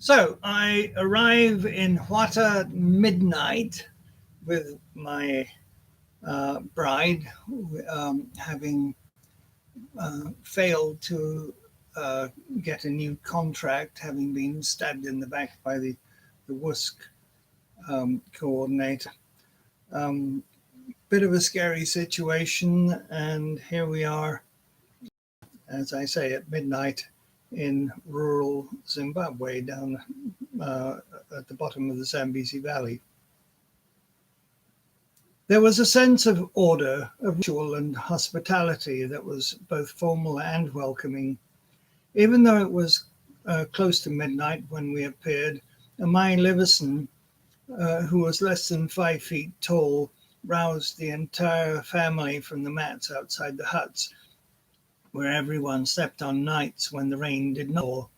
So I arrive in Huata midnight with my bride, having failed to uh, get a new contract, having been stabbed in the back by the WUSC coordinator. Um, Bit of a scary situation, and here we are, as I say, at midnight in rural Zimbabwe, down uh, at the bottom of the Zambezi Valley. There was a sense of order, of ritual and hospitality that was both formal and welcoming. Even though it was close to midnight when we appeared, Amai Livison, who was less than 5 feet tall, roused the entire family from the mats outside the huts, where everyone slept on nights when the rain did not fall.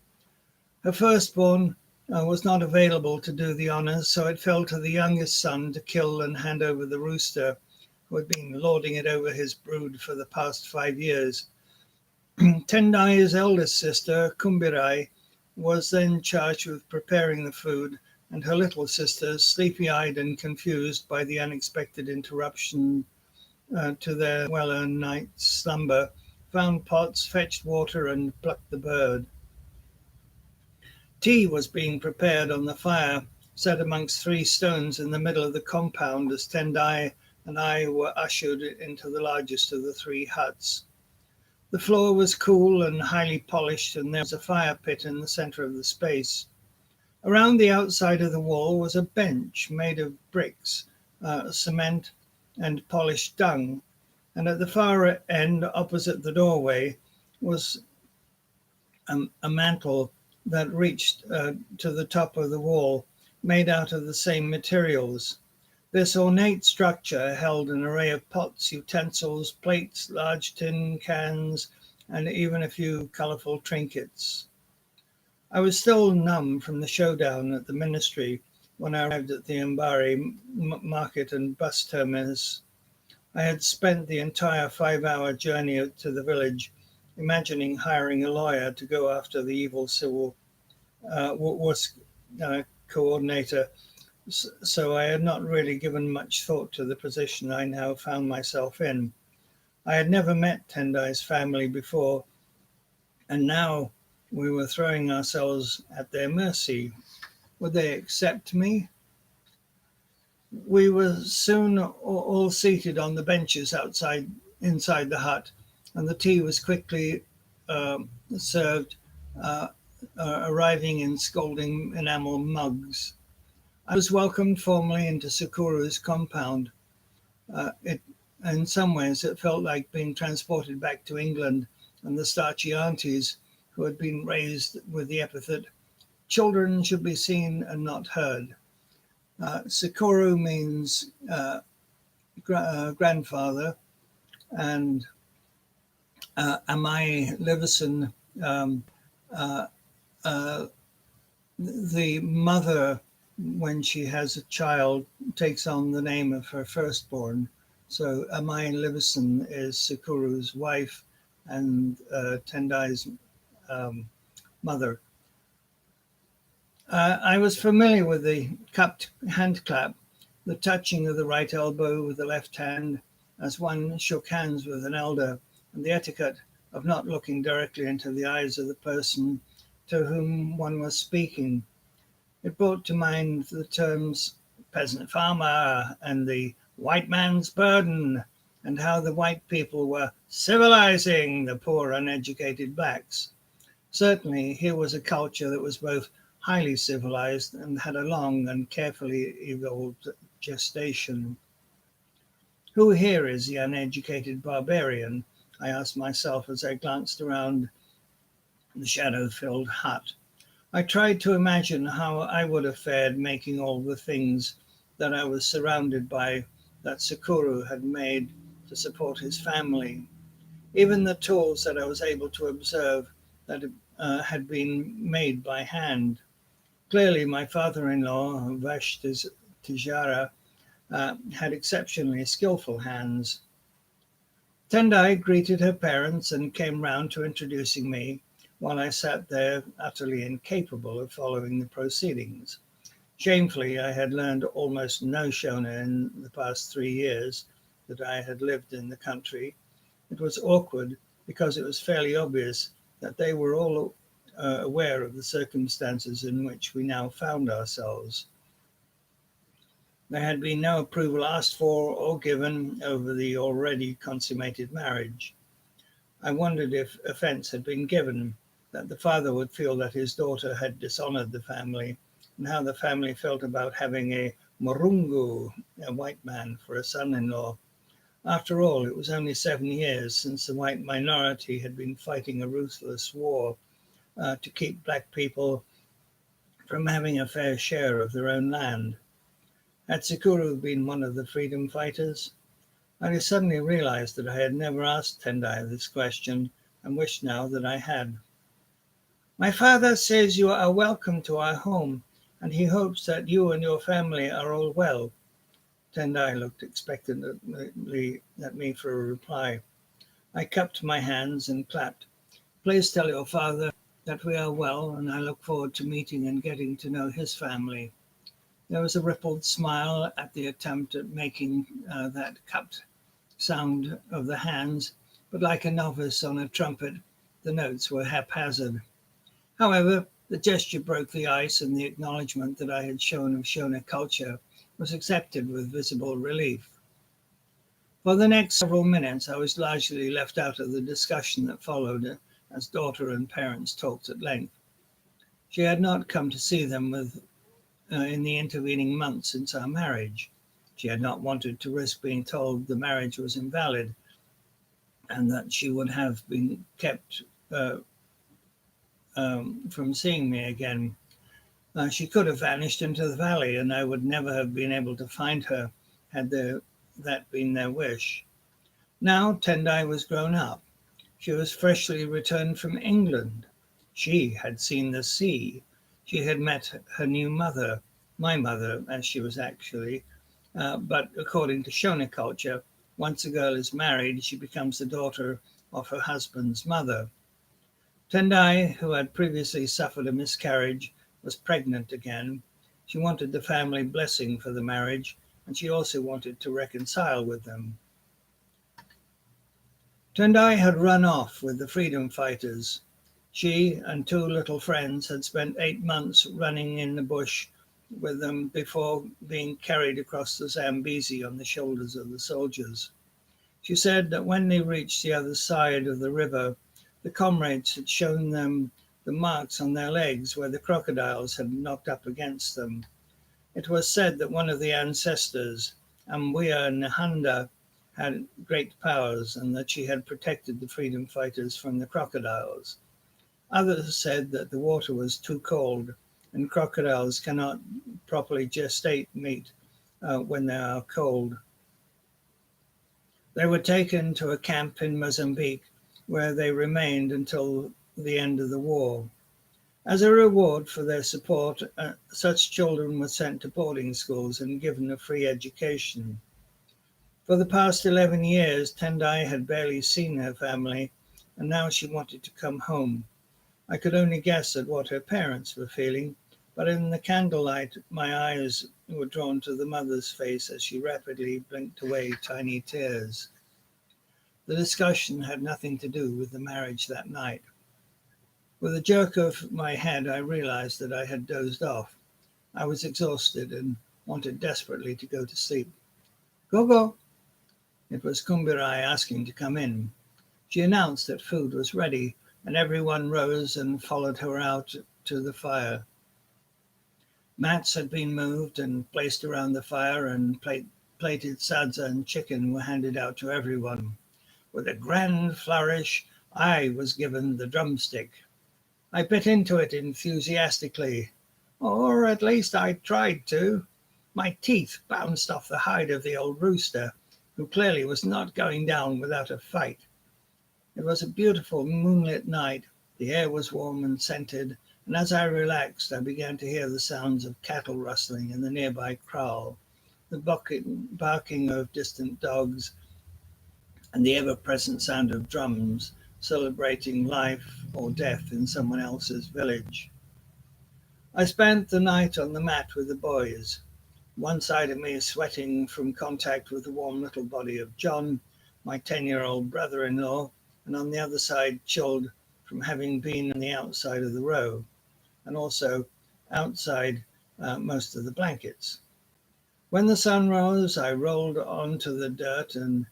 Her firstborn was not available to do the honors, so it fell to the youngest son to kill and hand over the rooster, who had been lording it over his brood for the past 5 years. Tendai's eldest sister, Kumbirai, was then charged with preparing the food, and her little sister, sleepy-eyed and confused by the unexpected interruption to their well-earned night's slumber, found pots, fetched water, and plucked the bird. Tea was being prepared on the fire, set amongst 3 stones in the middle of the compound as Tendai and I were ushered into the largest of the 3 huts. The floor was cool and highly polished, and there was a fire pit in the center of the space. Around the outside of the wall was a bench made of bricks, cement, and polished dung, and at the far end, opposite the doorway, was a mantel that reached to the top of the wall, made out of the same materials. This ornate structure held an array of pots, utensils, plates, large tin cans, and even a few colorful trinkets. I was still numb from the showdown at the ministry when I arrived at the Mbari market and bus terminus. I had spent the entire 5-hour journey to the village imagining hiring a lawyer to go after the evil civil coordinator, so I had not really given much thought to the position I now found myself in. I had never met Tendai's family before, and now we were throwing ourselves at their mercy. Would they accept me? We were soon all seated on the benches inside the hut, and the tea was quickly served, uh, arriving in scalding enamel mugs. I was welcomed formally into Sakuru's compound. In some ways, it felt like being transported back to England and the starchy aunties who had been raised with the epithet, children should be seen and not heard. Sakuru means grandfather, and Amai Livison, um, uh, uh, the mother, when she has a child, takes on the name of her firstborn. So Amai Livison is Sakuru's wife and Tendai's um, mother. I was familiar with the cupped hand clap, the touching of the right elbow with the left hand as one shook hands with an elder, and the etiquette of not looking directly into the eyes of the person to whom one was speaking. It brought to mind the terms peasant farmer and the white man's burden, and how the white people were civilizing the poor uneducated blacks. Certainly, here was a culture that was both highly civilized and had a long and carefully evolved gestation. Who here is the uneducated barbarian? I asked myself as I glanced around the shadow-filled hut. I tried to imagine how I would have fared making all the things that I was surrounded by that Sakuru had made to support his family. Even the tools that I was able to observe that had been made by hand. Clearly, my father-in-law, Vash Tijara, had exceptionally skillful hands. Tendai greeted her parents and came round to introducing me, while I sat there utterly incapable of following the proceedings. Shamefully, I had learned almost no Shona in the past 3 years that I had lived in the country. It was awkward because it was fairly obvious that they were all aware of the circumstances in which we now found ourselves. There had been no approval asked for or given over the already consummated marriage. I wondered if offence had been given, that the father would feel that his daughter had dishonoured the family, and how the family felt about having a Murungu, a white man, for a son-in-law. After all, it was only 7 years since the white minority had been fighting a ruthless war to keep black people from having a fair share of their own land. Had Sekuru been one of the freedom fighters? I suddenly realized that I had never asked Tendai this question and wished now that I had. My father says you are welcome to our home, and he hopes that you and your family are all well. Tendai looked expectantly at me for a reply. I cupped my hands and clapped. Please tell your father that we are well, and I look forward to meeting and getting to know his family. There was a rippled smile at the attempt at making that cupped sound of the hands, but like a novice on a trumpet, the notes were haphazard. However, the gesture broke the ice, and the acknowledgement that I had shown of Shona culture was accepted with visible relief. For the next several minutes, I was largely left out of the discussion that followed as daughter and parents talked at length. She had not come to see them in the intervening months since our marriage. She had not wanted to risk being told the marriage was invalid and that she would have been kept from seeing me again. She could have vanished into the valley, and I would never have been able to find her had that been their wish. Now Tendai was grown up. She was freshly returned from England. She had seen the sea. She had met her new mother, my mother, as she was actually. But according to Shona culture, once a girl is married, she becomes the daughter of her husband's mother. Tendai, who had previously suffered a miscarriage, was pregnant again. She wanted the family blessing for the marriage, and she also wanted to reconcile with them. Tendai had run off with the freedom fighters. She and two little friends had spent 8 months running in the bush with them before being carried across the Zambezi on the shoulders of the soldiers. She said that when they reached the other side of the river, the comrades had shown them the marks on their legs where the crocodiles had knocked up against them. It was said that one of the ancestors, Ambuya Nahanda, had great powers and that she had protected the freedom fighters from the crocodiles. Others said that the water was too cold and crocodiles cannot properly gestate meat when they are cold. They were taken to a camp in Mozambique where they remained until the end of the war. As a reward for their support, such children were sent to boarding schools and given a free education. For the past 11 years, Tendai had barely seen her family, and now she wanted to come home. I could only guess at what her parents were feeling, but in the candlelight, my eyes were drawn to the mother's face as she rapidly blinked away tiny tears. The discussion had nothing to do with the marriage that night. With a jerk of my head, I realized that I had dozed off. I was exhausted and wanted desperately to go to sleep. Go. It was Kumbirai asking to come in. She announced that food was ready, and everyone rose and followed her out to the fire. Mats had been moved and placed around the fire, and plated sadza and chicken were handed out to everyone. With a grand flourish, I was given the drumstick. I bit into it enthusiastically, or at least I tried to. My teeth bounced off the hide of the old rooster, who clearly was not going down without a fight. It was a beautiful moonlit night. The air was warm and scented, and as I relaxed, I began to hear the sounds of cattle rustling in the nearby kraal, the barking of distant dogs, and the ever-present sound of drums celebrating life or death in someone else's village. I spent the night on the mat with the boys, one side of me sweating from contact with the warm little body of John, my 10-year-old brother-in-law, and on the other side chilled from having been on the outside of the row, and also outside most of the blankets. When the sun rose, I rolled onto the dirt and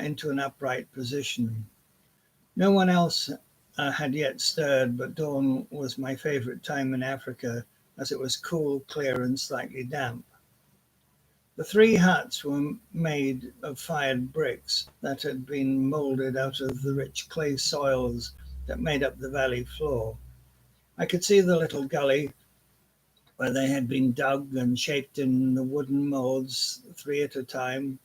into an upright position. No one else had yet stirred, but dawn was my favorite time in Africa, as it was cool, clear, and slightly damp. The three huts were made of fired bricks that had been moulded out of the rich clay soils that made up the valley floor. I could see the little gully where they had been dug and shaped in the wooden moulds, three at a time.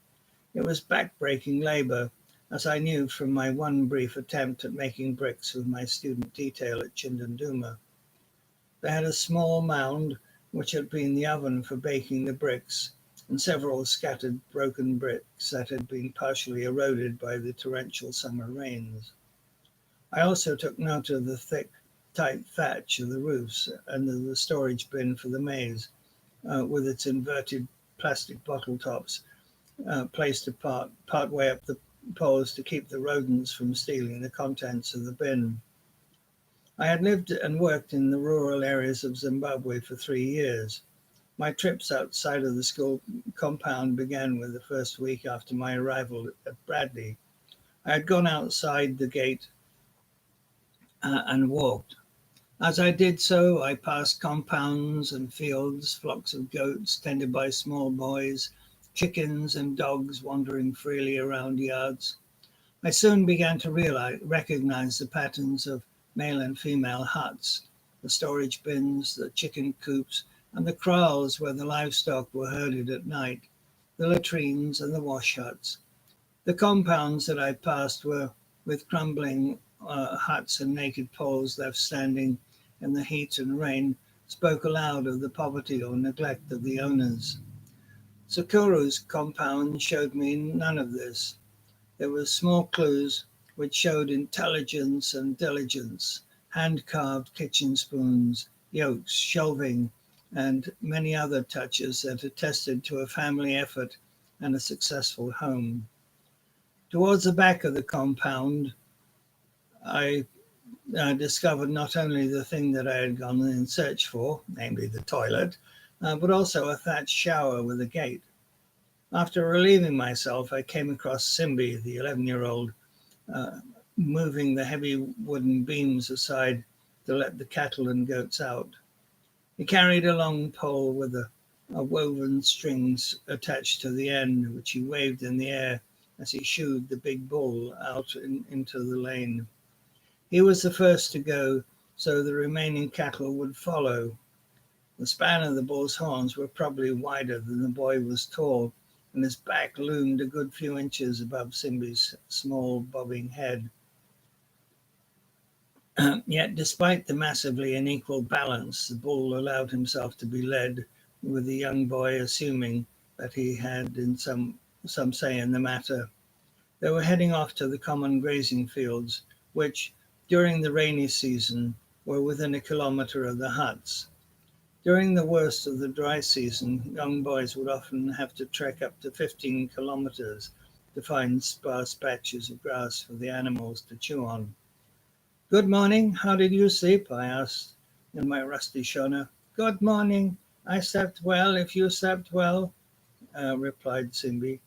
It was back-breaking labour, as I knew from my one brief attempt at making bricks with my student detail at Chindanduma. They had a small mound, which had been the oven for baking the bricks, and several scattered broken bricks that had been partially eroded by the torrential summer rains. I also took note of the thick, tight thatch of the roofs and of the storage bin for the maize, with its inverted plastic bottle tops placed part way up the poles to keep the rodents from stealing the contents of the bin. I had lived and worked in the rural areas of Zimbabwe for 3 years. My trips outside of the school compound began with the first week after my arrival at Bradley. I had gone outside the gate and walked. As I did so, I passed compounds and fields, flocks of goats tended by small boys, chickens and dogs wandering freely around yards. I soon began to recognize the patterns of male and female huts, the storage bins, the chicken coops, and the kraals where the livestock were herded at night, the latrines and the wash huts. The compounds that I passed were with crumbling huts and naked poles left standing in the heat and rain, spoke aloud of the poverty or neglect of the owners. Sakuru's compound showed me none of this. There were small clues which showed intelligence and diligence, hand-carved kitchen spoons, yolks, shelving, and many other touches that attested to a family effort and a successful home. Towards the back of the compound, I discovered not only the thing that I had gone in search for, namely the toilet, but also a thatched shower with a gate. After relieving myself, I came across Simbi, the 11-year-old, moving the heavy wooden beams aside to let the cattle and goats out. He carried a long pole with a woven strings attached to the end, which he waved in the air as he shooed the big bull out into the lane. He was the first to go, so the remaining cattle would follow. The span of the bull's horns were probably wider than the boy was tall, and his back loomed a good few inches above Simbi's small bobbing head. Yet, despite the massively unequal balance, the bull allowed himself to be led, with the young boy assuming that he had some say in the matter. They were heading off to the common grazing fields, which, during the rainy season, were within a kilometre of the huts. During the worst of the dry season, young boys would often have to trek up to 15 kilometres to find sparse patches of grass for the animals to chew on. "Good morning. How did you sleep?" I asked in my rusty Shona. "Good morning. I slept well, if you slept well," replied Simbi.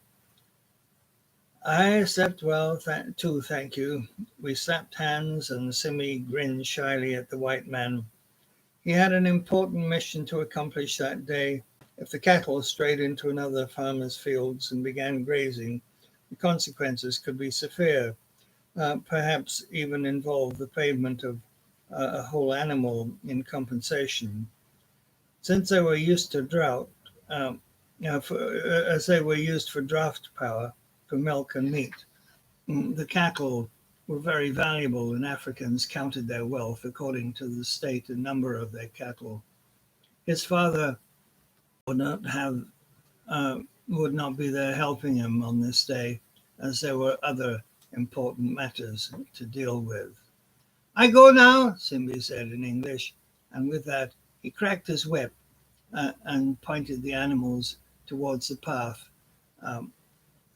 "I slept well, too, thank you." We slapped hands, and Simbi grinned shyly at the white man. He had an important mission to accomplish that day. If the cattle strayed into another farmer's fields and began grazing, the consequences could be severe, perhaps even involve the payment of a whole animal in compensation. Since they were used to drought, as they were used for draft power for milk and meat, the cattle were very valuable, and Africans counted their wealth according to the state and number of their cattle. His father would not be there helping him on this day, as there were other important matters to deal with. I go now, Simbi said in English, and with that he cracked his whip and pointed the animals towards the path um,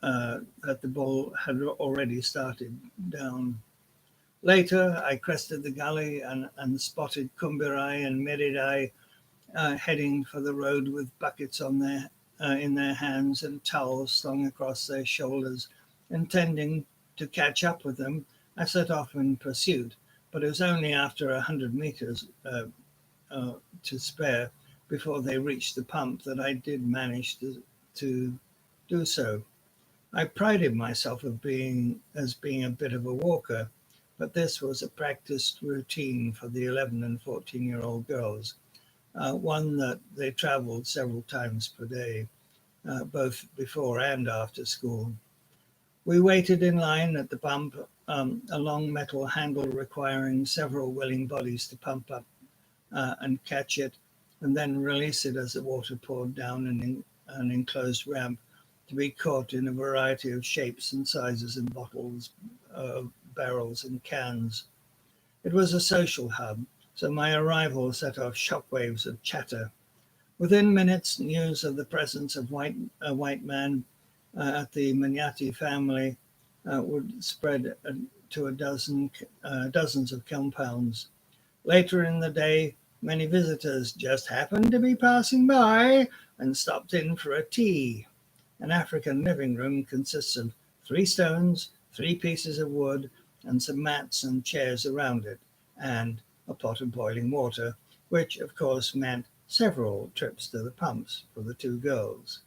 that the bull had already started down. Later, I crested the gully and spotted Kumbirai and Meridai heading for the road with buckets in their hands and towels slung across their shoulders. Intending to catch up with them, I set off in pursuit, but it was only after 100 meters to spare before they reached the pump that I did manage to do so. I prided myself as being a bit of a walker, but this was a practiced routine for the 11 and 14-year-old girls, one that they traveled several times per day, both before and after school. We waited in line at the pump, a long metal handle requiring several willing bodies to pump up and catch it, and then release it as the water poured down an enclosed ramp to be caught in a variety of shapes and sizes in bottles, barrels, and cans. It was a social hub, so my arrival set off shockwaves of chatter. Within minutes, news of the presence of a white man at the Manyati family would spread to dozens of compounds. Later in the day, many visitors just happened to be passing by and stopped in for a tea. An African living room consists of 3 stones, 3 pieces of wood, and some mats and chairs around it, and a pot of boiling water, which of course meant several trips to the pumps for the 2 girls.